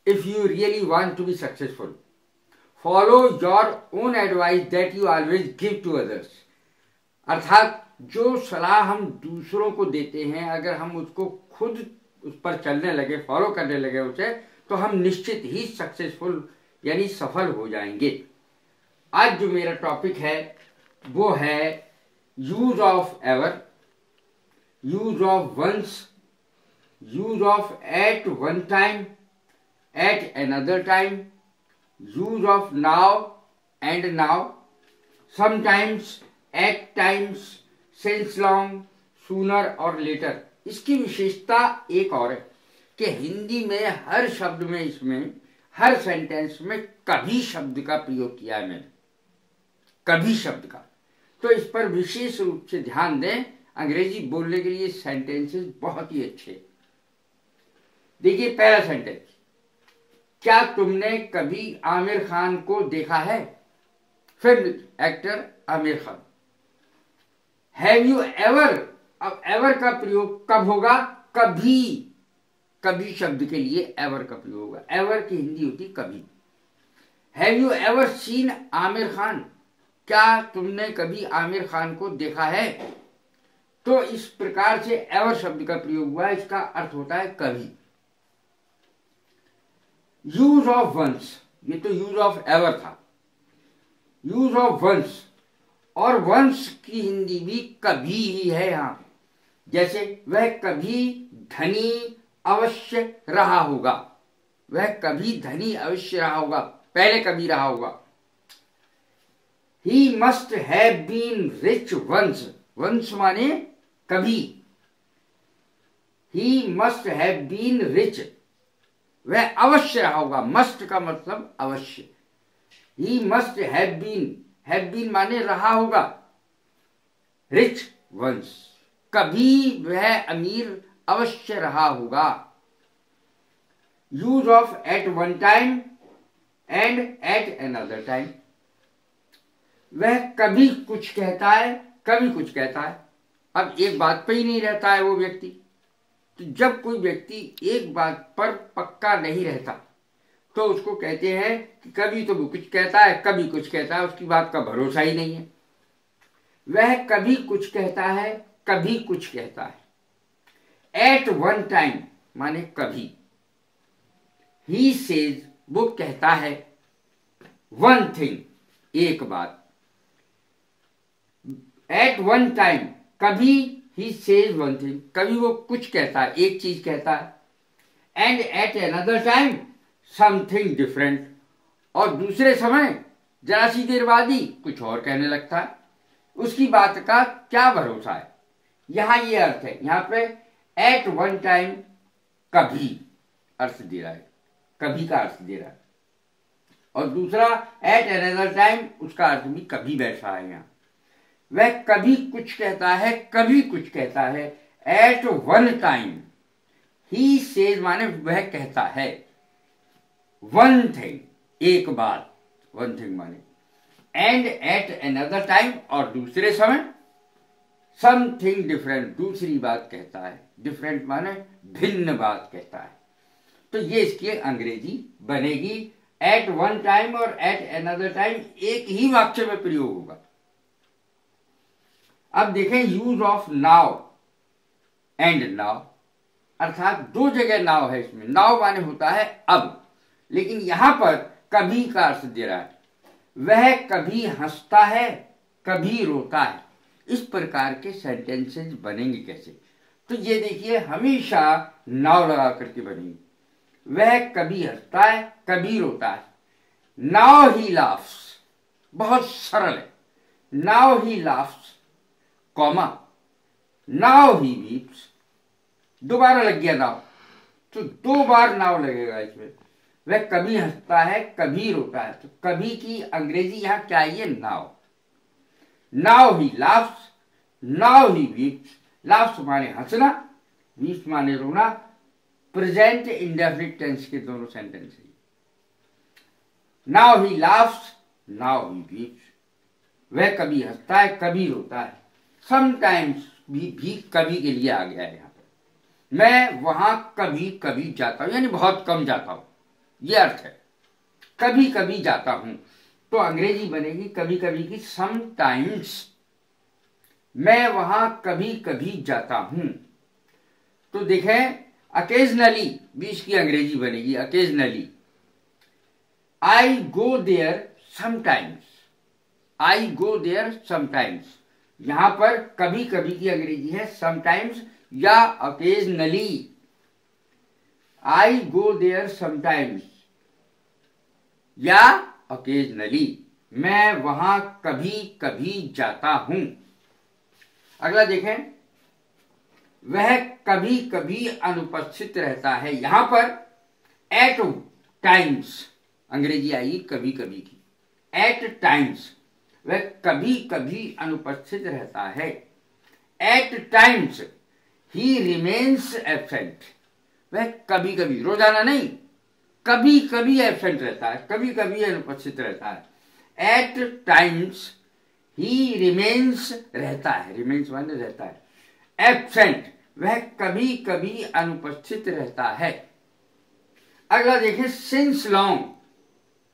if you really want to be successful. Follow your own advice that you always give to others. अर्थात जो सलाह हम दूसरों को देते हैं, अगर हम उसको खुद उस पर चलने लगे, फॉलो करने लगे उसे, तो हम निश्चित ही सक्सेसफुल यानी सफल हो जाएंगे। आज जो मेरा टॉपिक है वो है use of ever, use of once, use of at one time, at another time, use of now and now, sometimes, at times, since long, sooner or later. इसकी विशेषता एक और है कि हिंदी में हर शब्द में, इसमें हर सेंटेंस में कभी शब्द का प्रयोग किया है मैंने, कभी शब्द का। तो इस पर विशेष रूप से ध्यान दें। अंग्रेजी बोलने के लिए सेंटेंसेस बहुत ही अच्छे। देखिए पहला सेंटेंस, क्या तुमने कभी आमिर खान को देखा है? Film actor Aamir Khan. Have you ever, अब एवर का प्रयोग कब होगा? कभी, कभी शब्द के लिए एवर का प्रयोग होगा। एवर की हिंदी होती कभी। Have you ever seen Aamir Khan, क्या तुमने कभी आमिर खान को देखा है? तो इस प्रकार से एवर शब्द का प्रयोग हुआ, इसका अर्थ होता है कभी। यूज ऑफ वंस, ये तो यूज ऑफ एवर था। यूज ऑफ वंस, और वंस की हिंदी भी कभी ही है यहां। जैसे वह कभी धनी अवश्य रहा होगा, वह कभी धनी अवश्य रहा होगा, पहले कभी रहा होगा। He must have been rich once, once माने कभी। He must have been rich, वह अवश्य रहा होगा। मस्ट का मतलब अवश्य। He must have been माने रहा होगा। रिच वंस, कभी वह अमीर अवश्य रहा होगा। Use of at one time and at another time, वह कभी कुछ कहता है, कभी कुछ कहता है। अब एक बात पे ही नहीं रहता है वो व्यक्ति। तो जब कोई व्यक्ति एक बात पर पक्का नहीं रहता तो उसको कहते हैं कि कभी तो वो कुछ कहता है, कभी कुछ कहता है, उसकी बात का भरोसा ही नहीं है। वह कभी कुछ कहता है, कभी कुछ कहता है। एट वन टाइम माने कभी। ही सेज, वो कहता है। वन थिंग, एक बात। एट वन टाइम, कभी ही सेज वन थिंग, कभी वो कुछ कहता है, एक चीज कहता है। And at another time something different, और दूसरे समय जरा सी देर बाद ही कुछ और कहने लगता है। उसकी बात का क्या भरोसा है। यहां ये अर्थ है, यहां पे एट वन टाइम कभी अर्थ दे रहा है, कभी का अर्थ दे रहा है, और दूसरा एट अनदर टाइम, उसका अर्थ भी कभी बैठा है। यहां वह कभी कुछ कहता है, कभी कुछ कहता है। At one time, he says माने वह कहता है। वन थिंग, एक बात, वन थिंग माने। एंड एट अनदर टाइम, और दूसरे समय समथिंग डिफरेंट, दूसरी बात कहता है। डिफरेंट माने भिन्न बात कहता है। तो ये इसकी अंग्रेजी बनेगी। एट वन टाइम और एट अनदर टाइम एक ही वाक्य में प्रयोग होगा। अब देखें use of now and now, अर्थात दो जगह नाउ है इसमें। नाउ माने होता है अब, लेकिन यहां पर कभी का अर्थ दे रहा है। वह कभी हंसता है, कभी रोता है। इस प्रकार के सेंटेंसेस बनेंगे कैसे? तो ये देखिए, हमेशा नाउ लगा करके बनेंगे। वह कभी हंसता है, कभी रोता है। नाउ ही लाफ्स, बहुत सरल है। Now he laughs, comma, now he weeps, दोबारा लग गया नाउ, तो दो बार नाउ लगेगा इसमें। वह कभी हंसता है, कभी रोता है, तो कभी की अंग्रेजी यहां क्या है? Now. Now he laughs, now he weeps. Laughs माने हंसना, वीप्स माने रोना। प्रेजेंट इंडेफिनिट टेंस के दोनों सेंटेंस है। Now he laughs, now he weeps, वह कभी हंसता है, कभी रोता है। समटाइम्स भी कभी के लिए आ गया है यहां पर। मैं वहां कभी कभी जाता हूं, यानी बहुत कम जाता हूं। ये अर्थ है। कभी कभी जाता हूं तो अंग्रेजी बनेगी कभी कभी की समटाइम्स। मैं वहां कभी कभी जाता हूं तो देखें अकेजनली भी इसकी अंग्रेजी बनेगी occasionally. I go there sometimes, I go there sometimes. यहां पर कभी कभी की अंग्रेजी है समटाइम्स या occasionally. I go there sometimes या अकेजनली, मैं वहां कभी कभी जाता हूं। अगला देखें, वह कभी कभी अनुपस्थित रहता है। यहां पर एट टाइम्स अंग्रेजी आई कभी कभी की, एट टाइम्स। वह कभी कभी अनुपस्थित रहता है। At times he remains absent. वह कभी कभी, रोजाना नहीं, कभी कभी एब्सेंट रहता है, कभी कभी अनुपस्थित रहता है। एट टाइम्स ही रिमेन्स रहता है, रिमेन्स माने रहता है। एब्सेंट वह कभी कभी अनुपस्थित रहता है। अगला देखें, सिंस लॉन्ग,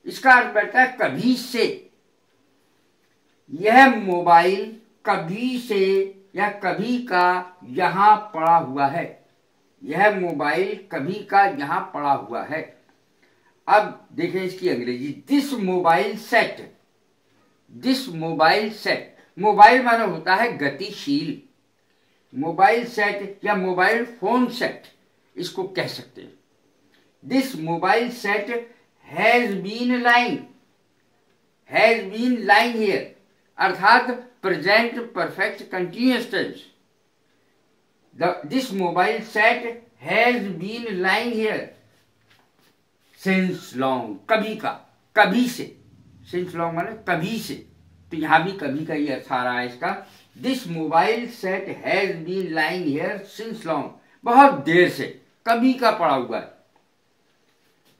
इसका अर्थ बैठता है कभी से। यह मोबाइल कभी से या कभी का यहां पड़ा हुआ है। यह मोबाइल कभी का यहां पड़ा हुआ है। अब देखें इसकी अंग्रेजी, this mobile set. This mobile set, mobile माना होता है गतिशील। मोबाइल सेट या मोबाइल फोन सेट इसको कह सकते हैं। This mobile set has been lying, has been lying here, अर्थात present perfect continuous tense. This mobile set has been lying here since long, कभी का, कभी से। सिंस लॉन्ग माने कभी से, तो यहां भी कभी का ही अर्थ आ रहा है इसका। This mobile set has been lying here since long, बहुत देर से, कभी का पड़ा हुआ है।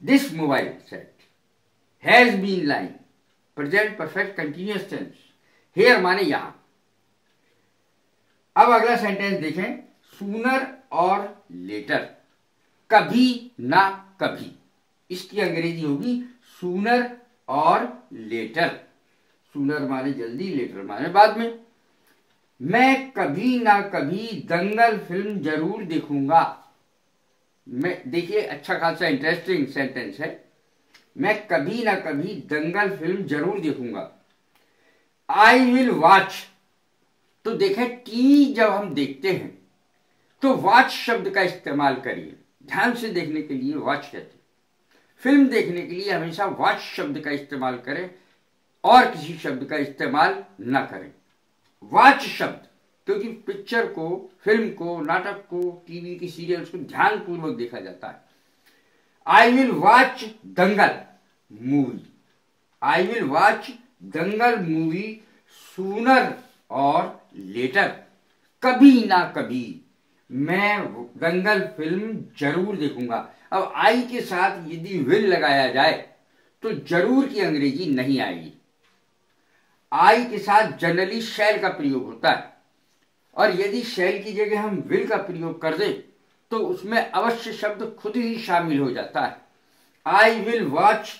This mobile set has been lying, present perfect continuous tense, here माने यहां। अब अगला सेंटेंस देखें, सूनर और लेटर, कभी ना कभी। इसकी अंग्रेजी होगी सूनर और लेटर। सूनर माने जल्दी, लेटर माने बाद में। मैं कभी ना कभी दंगल फिल्म जरूर देखूंगा। मैं, देखिए अच्छा खासा इंटरेस्टिंग सेंटेंस है। मैं कभी ना कभी दंगल फिल्म जरूर देखूंगा। आई विल वॉच, तो देखें टीवी जब हम देखते हैं तो वॉच शब्द का इस्तेमाल करिए। ध्यान से देखने के लिए वॉच कहते हैं। फिल्म देखने के लिए हमेशा वॉच शब्द का इस्तेमाल करें और किसी शब्द का इस्तेमाल न करें। वॉच शब्द, क्योंकि पिक्चर को, फिल्म को, नाटक को, टीवी की सीरियल्स को ध्यानपूर्वक देखा जाता है। I will watch Dangal movie, I will watch Dangal movie sooner or letter, कभी ना कभी मैं दंगल फिल्म जरूर देखूंगा। अब आई के साथ यदि विल लगाया जाए तो जरूर की अंग्रेजी नहीं आएगी। आई के साथ जनरली शैल का प्रयोग होता है, और यदि शैल की जगह हम विल का प्रयोग कर दें तो उसमें अवश्य शब्द खुद ही शामिल हो जाता है। I will watch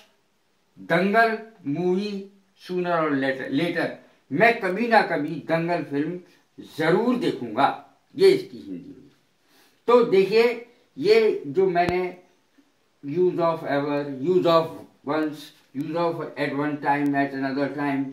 Dangal movie sooner or letter, मैं कभी ना कभी दंगल फिल्म जरूर देखूंगा। ये इसकी हिंदी हुई। तो देखिए, ये जो मैंने use of ever, use of once, use of at one time, at another time,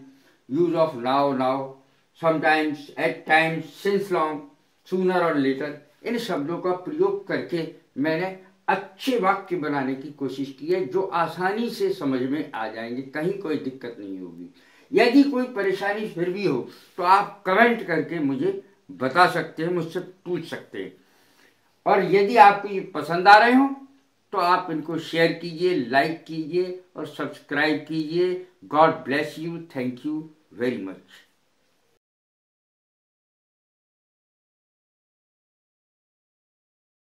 use of now, now, sometimes, at times, since long, sooner or later, इन शब्दों का प्रयोग करके मैंने अच्छे वाक्य बनाने की कोशिश की है जो आसानी से समझ में आ जाएंगे, कहीं कोई दिक्कत नहीं होगी। यदि कोई परेशानी फिर भी हो तो आप कमेंट करके मुझे बता सकते हैं, मुझसे पूछ सकते हैं। और यदि आपको ये पसंद आ रहे हो तो आप इनको शेयर कीजिए, लाइक कीजिए और सब्सक्राइब कीजिए। God bless you, thank you very much.